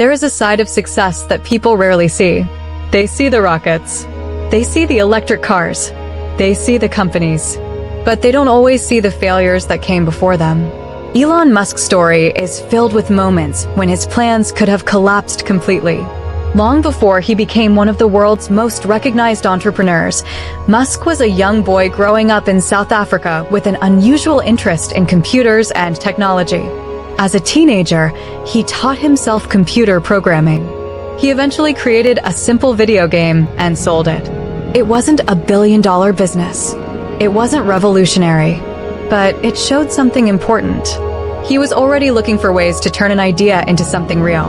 There is a side of success that people rarely see. They see the rockets. They see the electric cars. They see the companies. But they don't always see the failures that came before them. Elon Musk's story is filled with moments when his plans could have collapsed completely. Long before he became one of the world's most recognized entrepreneurs, Musk was a young boy growing up in South Africa with an unusual interest in computers and technology. As a teenager, he taught himself computer programming. He eventually created a simple video game and sold it. It wasn't a billion-dollar business. It wasn't revolutionary, but it showed something important. He was already looking for ways to turn an idea into something real.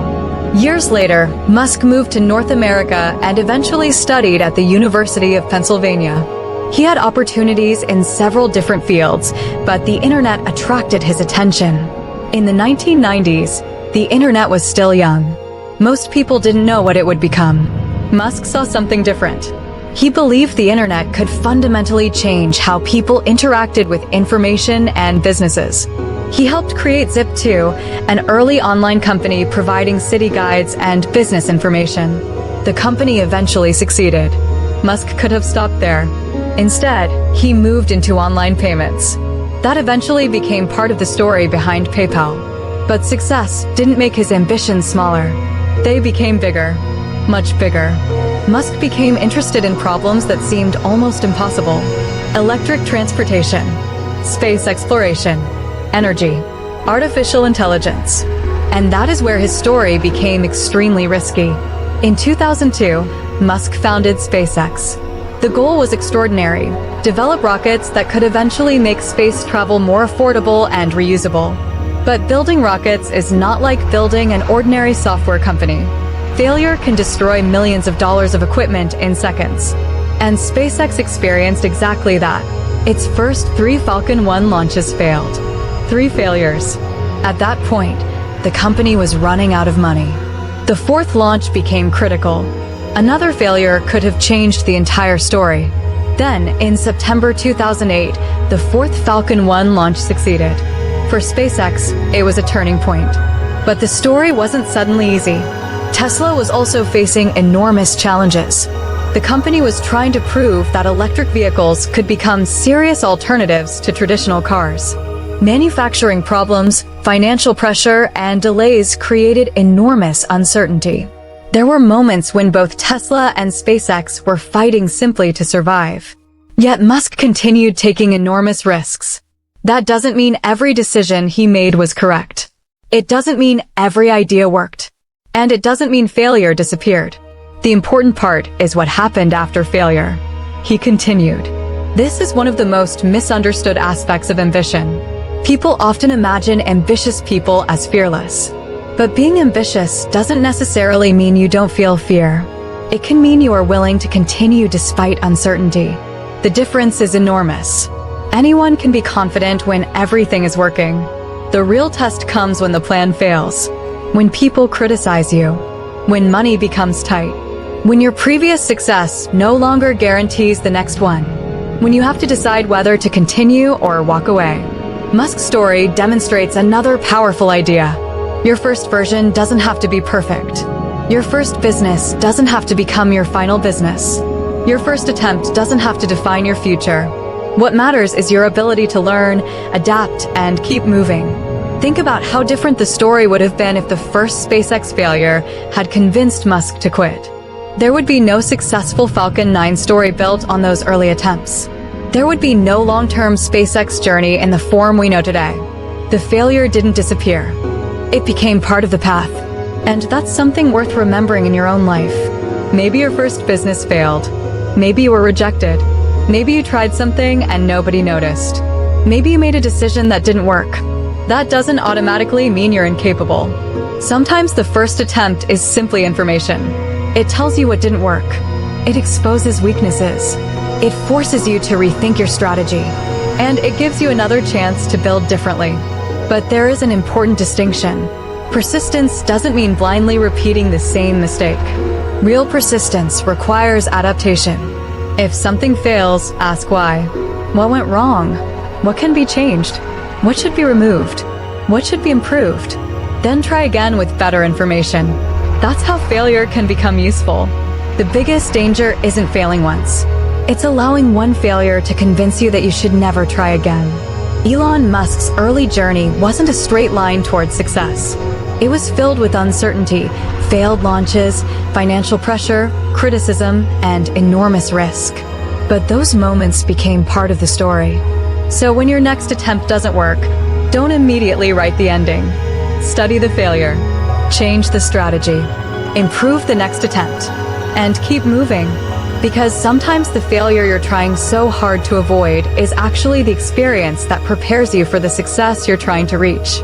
Years later, Musk moved to North America and eventually studied at the University of Pennsylvania. He had opportunities in several different fields, but the internet attracted his attention. In the 1990s, the internet was still young. Most people didn't know what it would become. Musk saw something different. He believed the internet could fundamentally change how people interacted with information and businesses. He helped create Zip2, an early online company providing city guides and business information. The company eventually succeeded. Musk could have stopped there. Instead, he moved into online payments. That eventually became part of the story behind PayPal. But success didn't make his ambitions smaller. They became bigger, much bigger. Musk became interested in problems that seemed almost impossible. Electric transportation, space exploration, energy, artificial intelligence. And that is where his story became extremely risky. In 2002, Musk founded SpaceX. The goal was extraordinary: develop rockets that could eventually make space travel more affordable and reusable. But building rockets is not like building an ordinary software company. Failure can destroy millions of dollars of equipment in seconds. And SpaceX experienced exactly that. Its first 3 Falcon 1 launches failed. 3 failures. At that point, the company was running out of money. The 4th launch became critical. Another failure could have changed the entire story. Then, in September 2008, the 4th Falcon 1 launch succeeded. For SpaceX, it was a turning point. But the story wasn't suddenly easy. Tesla was also facing enormous challenges. The company was trying to prove that electric vehicles could become serious alternatives to traditional cars. Manufacturing problems, financial pressure, and delays created enormous uncertainty. There were moments when both Tesla and SpaceX were fighting simply to survive. Yet Musk continued taking enormous risks. That doesn't mean every decision he made was correct. It doesn't mean every idea worked. And it doesn't mean failure disappeared. The important part is what happened after failure. He continued. This is one of the most misunderstood aspects of ambition. People often imagine ambitious people as fearless. But being ambitious doesn't necessarily mean you don't feel fear. It can mean you are willing to continue despite uncertainty. The difference is enormous. Anyone can be confident when everything is working. The real test comes when the plan fails. When people criticize you. When money becomes tight. When your previous success no longer guarantees the next one. When you have to decide whether to continue or walk away. Musk's story demonstrates another powerful idea. Your first version doesn't have to be perfect. Your first business doesn't have to become your final business. Your first attempt doesn't have to define your future. What matters is your ability to learn, adapt, and keep moving. Think about how different the story would have been if the first SpaceX failure had convinced Musk to quit. There would be no successful Falcon 9 story built on those early attempts. There would be no long-term SpaceX journey in the form we know today. The failure didn't disappear. It became part of the path. And that's something worth remembering in your own life. Maybe your first business failed. Maybe you were rejected. Maybe you tried something and nobody noticed. Maybe you made a decision that didn't work. That doesn't automatically mean you're incapable. Sometimes the first attempt is simply information. It tells you what didn't work. It exposes weaknesses. It forces you to rethink your strategy. And it gives you another chance to build differently. But there is an important distinction. Persistence doesn't mean blindly repeating the same mistake. Real persistence requires adaptation. If something fails, ask why. What went wrong? What can be changed? What should be removed? What should be improved? Then try again with better information. That's how failure can become useful. The biggest danger isn't failing once. It's allowing one failure to convince you that you should never try again. Elon Musk's early journey wasn't a straight line towards success. It was filled with uncertainty, failed launches, financial pressure, criticism, and enormous risk. But those moments became part of the story. So when your next attempt doesn't work, don't immediately write the ending. Study the failure, change the strategy, improve the next attempt, and keep moving. Because sometimes the failure you're trying so hard to avoid is actually the experience that prepares you for the success you're trying to reach.